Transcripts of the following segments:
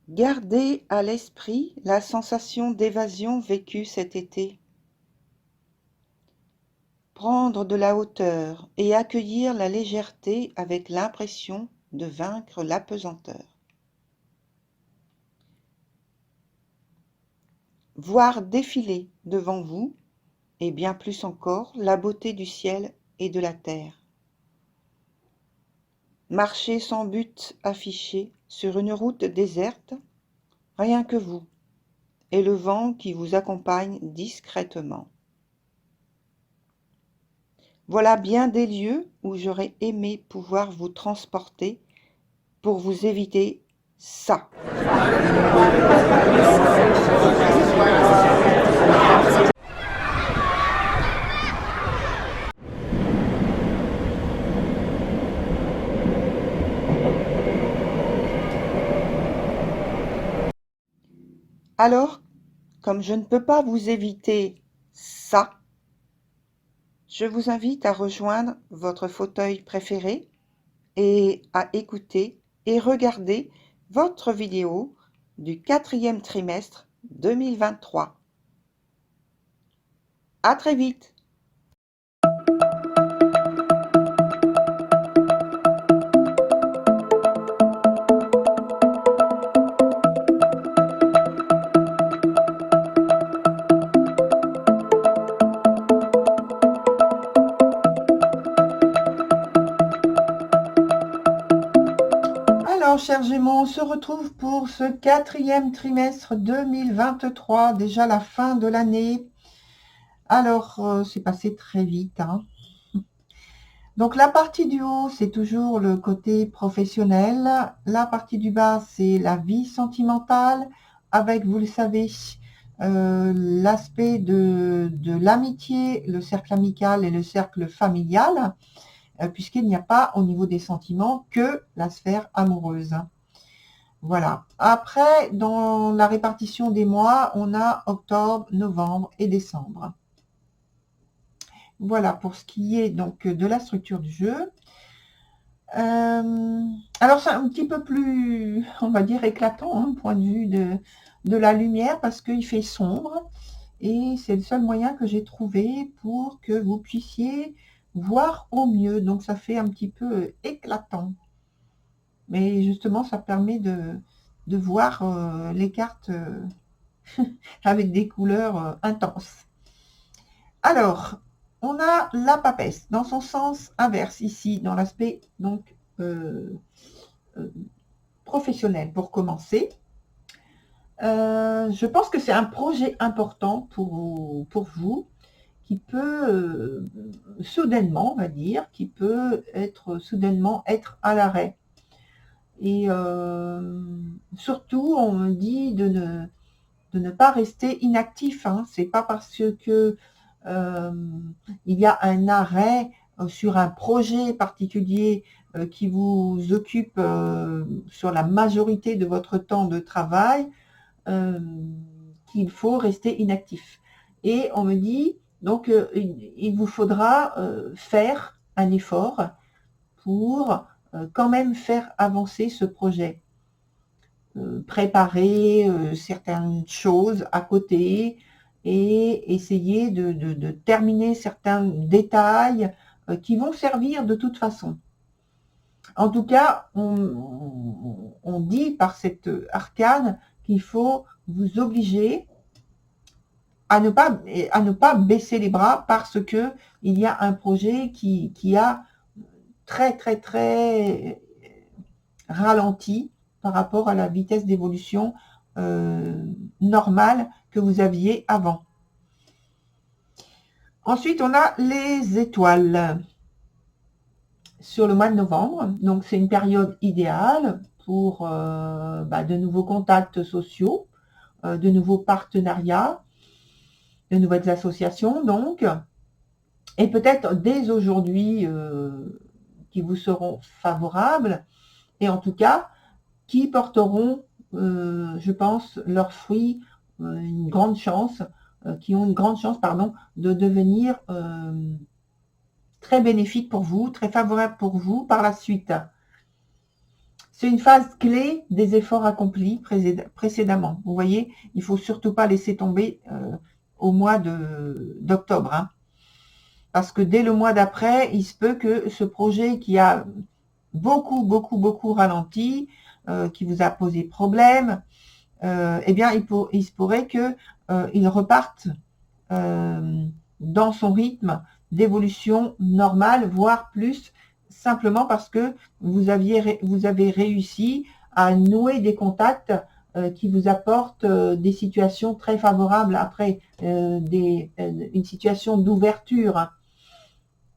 Gardez à l'esprit la sensation d'évasion vécue cet été. Prendre de la hauteur et accueillir la légèreté avec l'impression de vaincre l'apesanteur. Voir défiler devant vous, et bien plus encore, la beauté du ciel et de la terre. Marcher sans but affiché sur une route déserte, rien que vous, et le vent qui vous accompagne discrètement. Voilà bien des lieux où j'aurais aimé pouvoir vous transporter pour vous éviter ça. Alors, comme je ne peux pas vous éviter ça, je vous invite à rejoindre votre fauteuil préféré et à écouter et regarder votre vidéo du 4e trimestre 2023. À très vite! Alors, chers Gémeaux, on se retrouve pour ce 4e trimestre 2023, déjà la fin de l'année. Alors, c'est passé très vite, hein. Donc, la partie du haut, c'est toujours le côté professionnel. La partie du bas, c'est la vie sentimentale, avec, vous le savez, l'aspect de l'amitié, le cercle amical et le cercle familial, puisqu'il n'y a pas au niveau des sentiments que la sphère amoureuse. Voilà. Après, dans la répartition des mois, on a octobre, novembre et décembre. Voilà pour ce qui est donc de la structure du jeu. Alors c'est un petit peu plus, on va dire, éclatant, hein, point de vue de la lumière, parce qu'il fait sombre, et c'est le seul moyen que j'ai trouvé pour que vous puissiez voir au mieux. Donc ça fait un petit peu éclatant. Mais justement, ça permet de voir les cartes avec des couleurs intenses. Alors, on a la papesse dans son sens inverse ici, dans l'aspect donc professionnel pour commencer. Je pense que c'est un projet important pour vous qui peut soudainement, on va dire, qui peut être soudainement être à l'arrêt. Et surtout, on me dit de ne pas rester inactif, hein. C'est pas parce que il y a un arrêt sur un projet particulier qui vous occupe sur la majorité de votre temps de travail qu'il faut rester inactif. Et on me dit, donc, il vous faudra faire un effort pour quand même faire avancer ce projet. Préparer certaines choses à côté et essayer de terminer certains détails qui vont servir de toute façon. En tout cas, on dit par cette arcane qu'il faut vous obliger à ne pas baisser les bras parce que il y a un projet qui a très très très ralenti par rapport à la vitesse d'évolution normale que vous aviez avant. Ensuite, on a les étoiles sur le mois de novembre. Donc, c'est une période idéale pour de nouveaux contacts sociaux, de nouveaux partenariats, de nouvelles associations, donc, et peut-être dès aujourd'hui qui vous seront favorables, et en tout cas, qui porteront, je pense, leurs fruits, une grande chance, qui ont une grande chance, pardon, de devenir très bénéfique pour vous, très favorable pour vous par la suite. C'est une phase clé des efforts accomplis précédemment. Vous voyez, il ne faut surtout pas laisser tomber au mois d'octobre. Hein. Parce que dès le mois d'après, il se peut que ce projet qui a beaucoup ralenti, qui vous a posé problème, eh bien, il se pourrait qu'il reparte dans son rythme d'évolution normale, voire plus, simplement parce que vous avez réussi à nouer des contacts qui vous apportent des situations très favorables après une situation d'ouverture.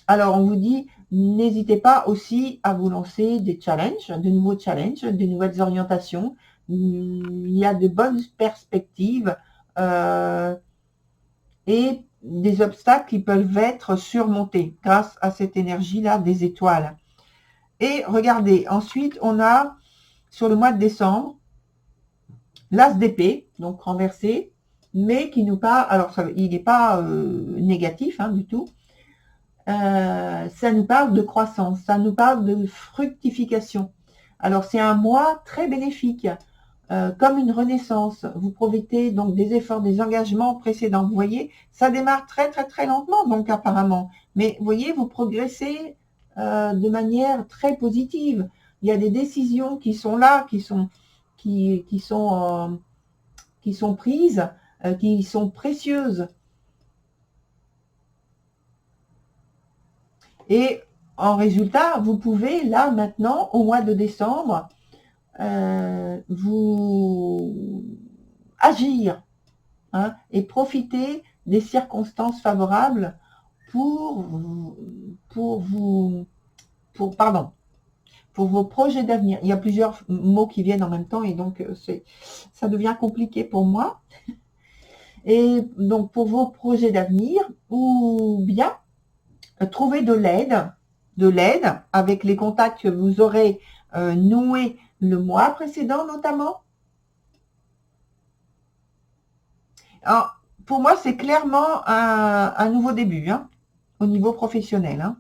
Alors, on vous dit, n'hésitez pas aussi à vous lancer des challenges, de nouveaux challenges, de nouvelles orientations. Il y a de bonnes perspectives et des obstacles qui peuvent être surmontés grâce à cette énergie-là des étoiles. Et regardez, ensuite, on a, sur le mois de décembre, l'as d'épée, donc renversé, mais qui nous parle, alors il n'est pas négatif hein, du tout, ça nous parle de croissance, ça nous parle de fructification. Alors c'est un mois très bénéfique, comme une renaissance. Vous profitez donc des efforts, des engagements précédents. Vous voyez, ça démarre très lentement donc apparemment. Mais vous voyez, vous progressez de manière très positive. Il y a des décisions qui sont là, qui sont prises, qui sont précieuses. Et en résultat, vous pouvez, là, maintenant, au mois de décembre, vous agir hein, et profiter des circonstances favorables pour vos projets d'avenir. Il y a plusieurs mots qui viennent en même temps et donc ça devient compliqué pour moi. Et donc, pour vos projets d'avenir, ou bien trouver de l'aide avec les contacts que vous aurez noués le mois précédent notamment. Alors, pour moi, c'est clairement un nouveau début hein, au niveau professionnel. Hein.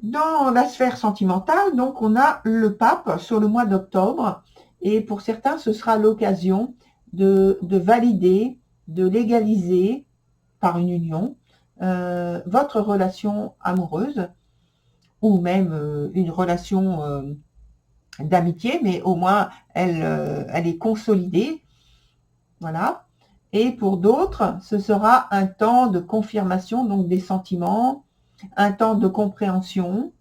Dans la sphère sentimentale, donc, on a le pape sur le mois d'octobre. Et pour certains, ce sera l'occasion de valider, de légaliser par une union votre relation amoureuse ou même une relation d'amitié, mais au moins elle est consolidée. Voilà. Et pour d'autres, ce sera un temps de confirmation donc des sentiments, un temps de compréhension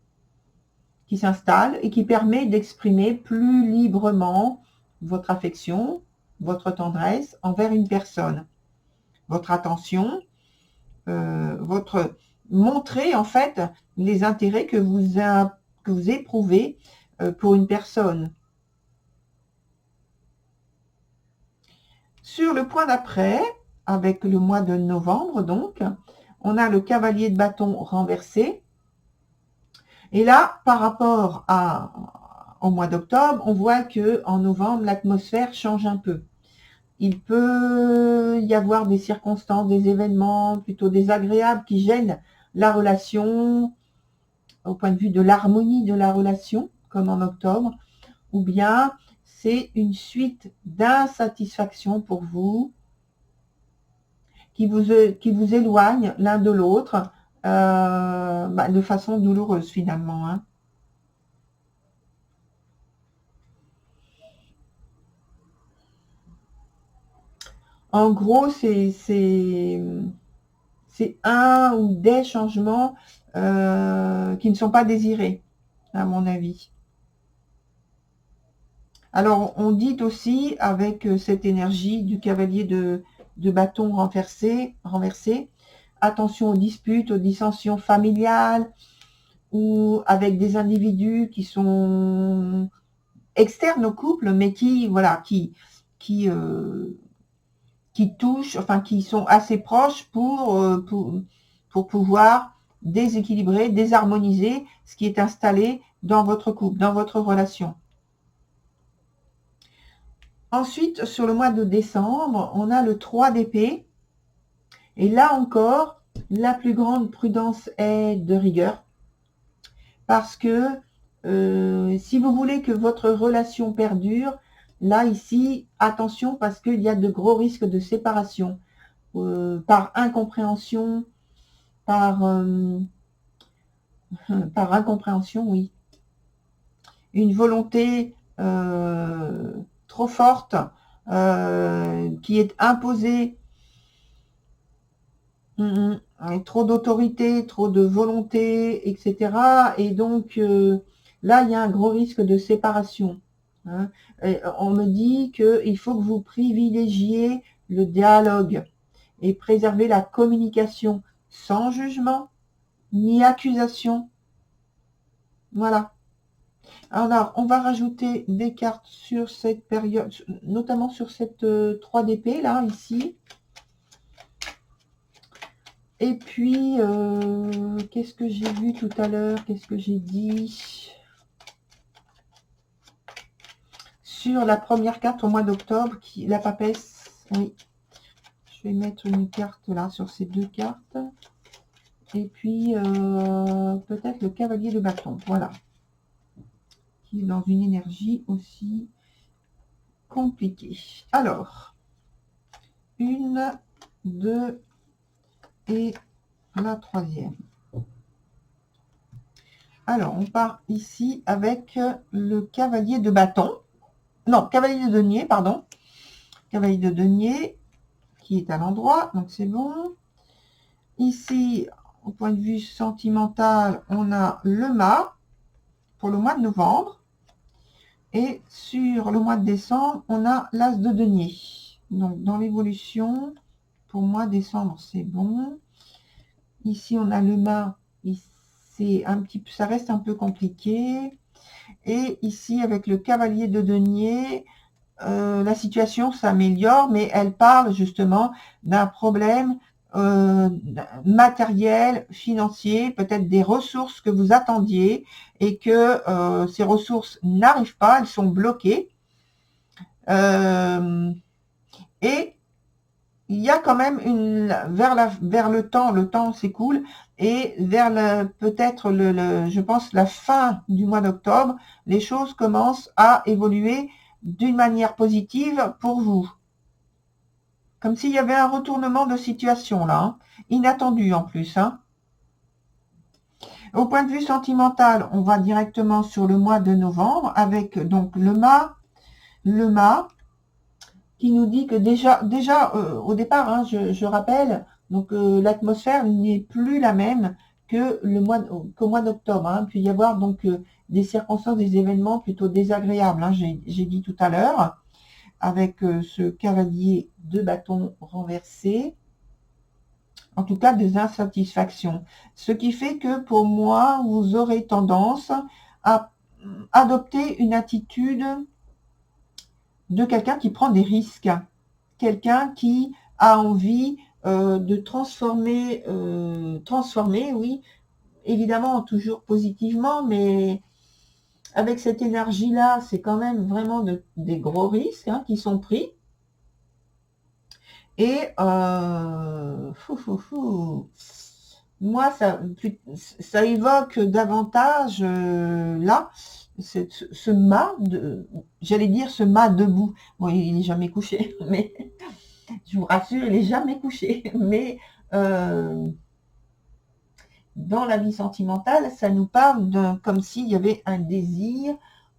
qui s'installe et qui permet d'exprimer plus librement votre affection, votre tendresse envers une personne, votre attention, montrer en fait les intérêts que vous éprouvez pour une personne. Sur le point d'après, avec le mois de novembre donc, on a le cavalier de bâton renversé. Et là, par rapport au mois d'octobre, on voit que en novembre, l'atmosphère change un peu. Il peut y avoir des circonstances, des événements plutôt désagréables qui gênent la relation au point de vue de l'harmonie de la relation, comme en octobre, ou bien c'est une suite d'insatisfaction pour vous qui vous éloigne l'un de l'autre de façon douloureuse finalement. Hein. En gros, c'est un ou des changements qui ne sont pas désirés, à mon avis. Alors, on dit aussi, avec cette énergie du cavalier de bâton renversé, attention aux disputes, aux dissensions familiales, ou avec des individus qui sont externes au couple, mais qui touchent, enfin qui sont assez proches pour pouvoir déséquilibrer, désharmoniser ce qui est installé dans votre couple, dans votre relation. Ensuite, sur le mois de décembre, on a le 3 d'épée. Et là encore, la plus grande prudence est de rigueur. Parce que Si vous voulez que votre relation perdure, là, ici, attention, parce qu'il y a de gros risques de séparation, par incompréhension, par, par incompréhension, oui. Une volonté trop forte qui est imposée, trop d'autorité, trop de volonté, etc. Et donc, là, il y a un gros risque de séparation. Hein. Et on me dit qu'il faut que vous privilégiez le dialogue et préserver la communication sans jugement ni accusation. Voilà. Alors, on va rajouter des cartes sur cette période, notamment sur cette 3DP, là, ici. Et puis, qu'est-ce que j'ai vu tout à l'heure? Qu'est-ce que j'ai dit? Sur la première carte au mois d'octobre, la papesse, oui. Je vais mettre une carte là, sur ces deux cartes. Et puis, peut-être le cavalier de bâton, voilà. Qui est dans une énergie aussi compliquée. Alors, 1, 2 et la troisième. Alors, on part ici avec le cavalier de bâton. Non, cavalier de denier, pardon. Cavalier de denier qui est à l'endroit, donc c'est bon. Ici, au point de vue sentimental, on a le mât pour le mois de novembre. Et sur le mois de décembre, on a l'as de denier. Donc, dans l'évolution, pour moi, décembre, c'est bon. Ici, on a le mât. Ça reste un peu compliqué. Et ici, avec le cavalier de denier, la situation s'améliore, mais elle parle justement d'un problème matériel, financier, peut-être des ressources que vous attendiez et que ces ressources n'arrivent pas, elles sont bloquées. Et il y a quand même vers le temps s'écoule, et vers peut-être je pense la fin du mois d'octobre, les choses commencent à évoluer d'une manière positive pour vous. Comme s'il y avait un retournement de situation là, hein, inattendu en plus. Hein. Au point de vue sentimental, on va directement sur le mois de novembre avec donc le mât qui nous dit que déjà au départ, hein, je rappelle, donc l'atmosphère n'est plus la même que qu'au mois d'octobre. Hein. Il peut y avoir donc des circonstances, des événements plutôt désagréables. Hein, j'ai dit tout à l'heure, avec ce cavalier de bâton renversé. En tout cas, des insatisfactions. Ce qui fait que pour moi, vous aurez tendance à adopter une attitude de quelqu'un qui prend des risques, quelqu'un qui a envie de transformer, oui, évidemment toujours positivement, mais avec cette énergie-là, c'est quand même vraiment des gros risques hein, qui sont pris. Et moi, ça évoque davantage là, ce mât, j'allais dire ce mât debout. Bon, il n'est jamais couché, mais je vous rassure, il n'est jamais couché. Mais dans la vie sentimentale, ça nous parle comme s'il y avait un désir,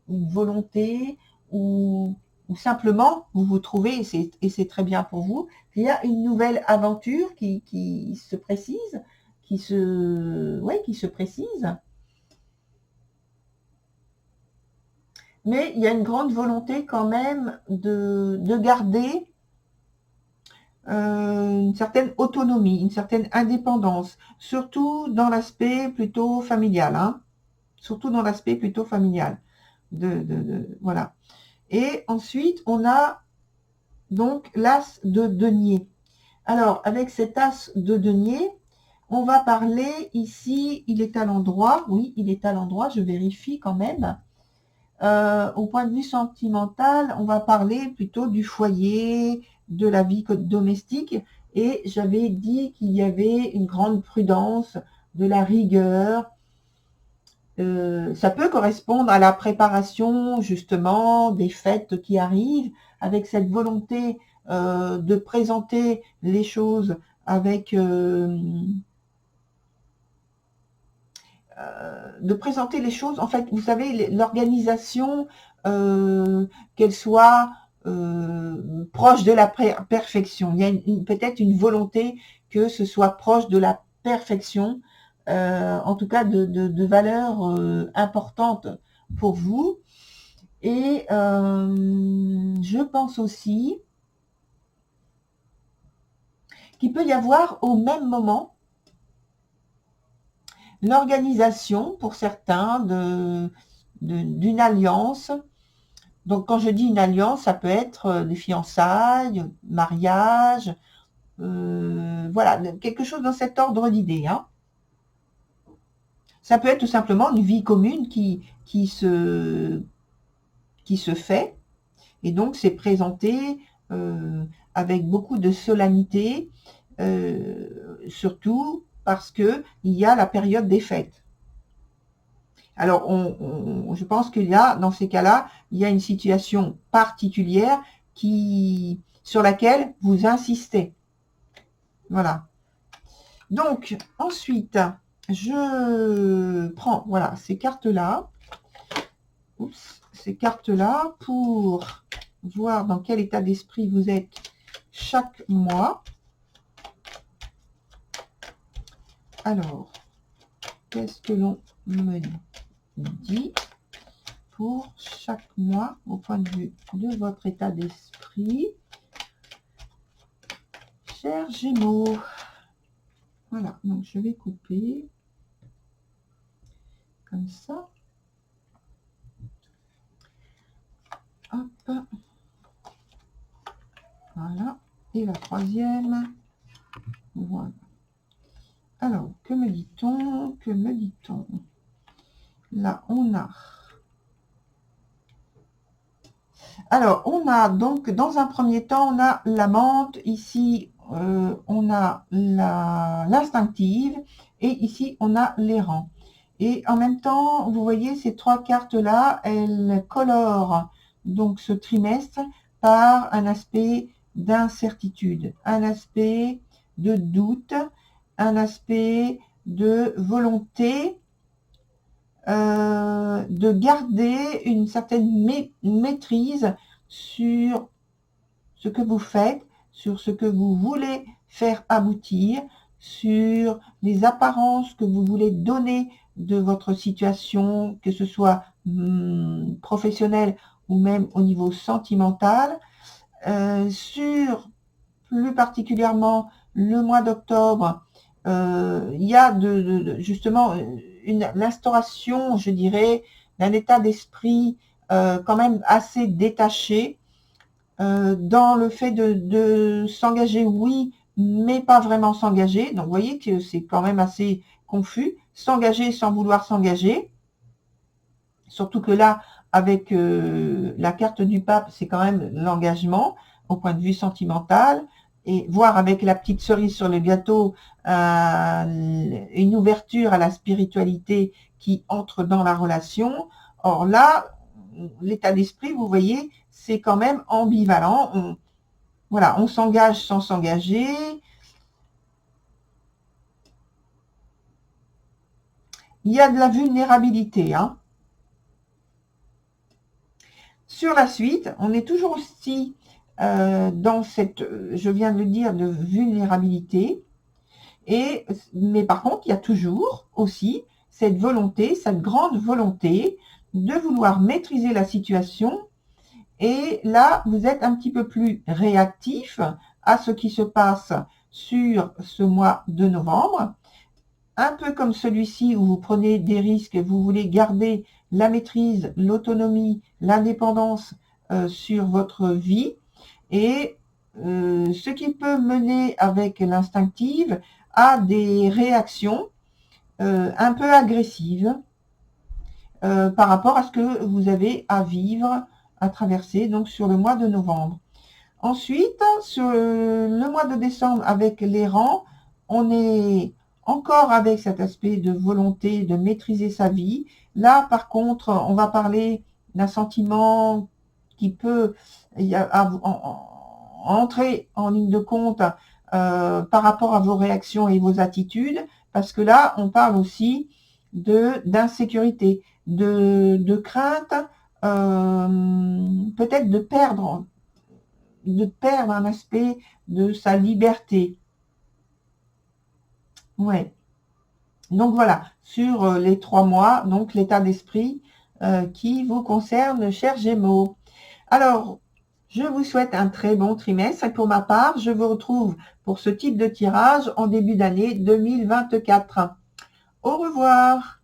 une volonté, ou simplement vous vous trouvez, et c'est très bien pour vous, qu'il y a une nouvelle aventure qui se précise, qui se précise. Mais il y a une grande volonté quand même de garder une certaine autonomie, une certaine indépendance, surtout dans l'aspect plutôt familial, hein, surtout dans l'aspect plutôt familial. Voilà. Et ensuite, on a donc l'as de denier. Alors, avec cet as de denier, on va parler ici, il est à l'endroit, oui, il est à l'endroit, je vérifie quand même. Au point de vue sentimental, on va parler plutôt du foyer, de la vie domestique, et j'avais dit qu'il y avait une grande prudence, de la rigueur, Ça peut correspondre à la préparation justement des fêtes qui arrivent, avec cette volonté de présenter les choses avec en fait, vous savez, l'organisation, qu'elle soit proche de la perfection. Il y a peut-être une volonté que ce soit proche de la perfection, en tout cas de valeurs importantes pour vous. Et je pense aussi qu'il peut y avoir au même moment l'organisation pour certains d'une alliance. Donc quand je dis une alliance, ça peut être des fiançailles, mariage, voilà, quelque chose dans cet ordre d'idées. Hein. Ça peut être tout simplement une vie commune qui se fait, et donc c'est présenté avec beaucoup de solennité, surtout parce qu'il y a la période des fêtes. Alors, je pense qu'il y a, dans ces cas-là, il y a une situation particulière sur laquelle vous insistez. Voilà. Donc, ensuite, je prends, voilà, ces cartes-là. Ces cartes-là pour voir dans quel état d'esprit vous êtes chaque mois. Alors, qu'est-ce que l'on me dit pour chaque mois au point de vue de votre état d'esprit, chers Gémeaux? Voilà, donc je vais couper comme ça. Hop. Voilà. Et la troisième. Voilà. Alors, que me dit-on? Que me dit-on? Là, on a... Alors, on a donc, dans un premier temps, on a la menthe. Ici, on a l'instinctive. Et ici, on a l'errant. Et en même temps, vous voyez, ces trois cartes-là, elles colorent donc ce trimestre par un aspect d'incertitude, un aspect de doute, un aspect de volonté de garder une certaine maîtrise sur ce que vous faites, sur ce que vous voulez faire aboutir, sur les apparences que vous voulez donner de votre situation, que ce soit professionnel ou même au niveau sentimental, sur plus particulièrement le mois d'octobre. Il y a justement l'instauration, je dirais, d'un état d'esprit quand même assez détaché, dans le fait de s'engager, oui, mais pas vraiment s'engager. Donc, vous voyez que c'est quand même assez confus. S'engager sans vouloir s'engager. Surtout que là, avec la carte du pape, c'est quand même l'engagement au point de vue sentimental. Et voir avec la petite cerise sur le gâteau une ouverture à la spiritualité qui entre dans la relation. Or là, l'état d'esprit, vous voyez, c'est quand même ambivalent. Voilà, on s'engage sans s'engager. Il y a de la vulnérabilité. Hein. Sur la suite, on est toujours aussi dans cette, je viens de le dire, de vulnérabilité. Mais par contre, il y a toujours aussi cette volonté, cette grande volonté de vouloir maîtriser la situation. Et là, vous êtes un petit peu plus réactif à ce qui se passe sur ce mois de novembre. Un peu comme celui-ci où vous prenez des risques, vous voulez garder la maîtrise, l'autonomie, l'indépendance sur votre vie. Et ce qui peut mener avec l'instinctive à des réactions un peu agressives par rapport à ce que vous avez à vivre, à traverser donc sur le mois de novembre. Ensuite, sur le mois de décembre avec l'errant, on est encore avec cet aspect de volonté de maîtriser sa vie. Là, par contre, on va parler d'un sentiment qui peut entrer en ligne de compte par rapport à vos réactions et vos attitudes, parce que là, on parle aussi d'insécurité, de crainte, peut-être de perdre un aspect de sa liberté. Ouais. Donc voilà, sur les 3 mois, donc l'état d'esprit qui vous concerne, chers Gémeaux. Alors, je vous souhaite un très bon trimestre et pour ma part, je vous retrouve pour ce type de tirage en début d'année 2024. Au revoir.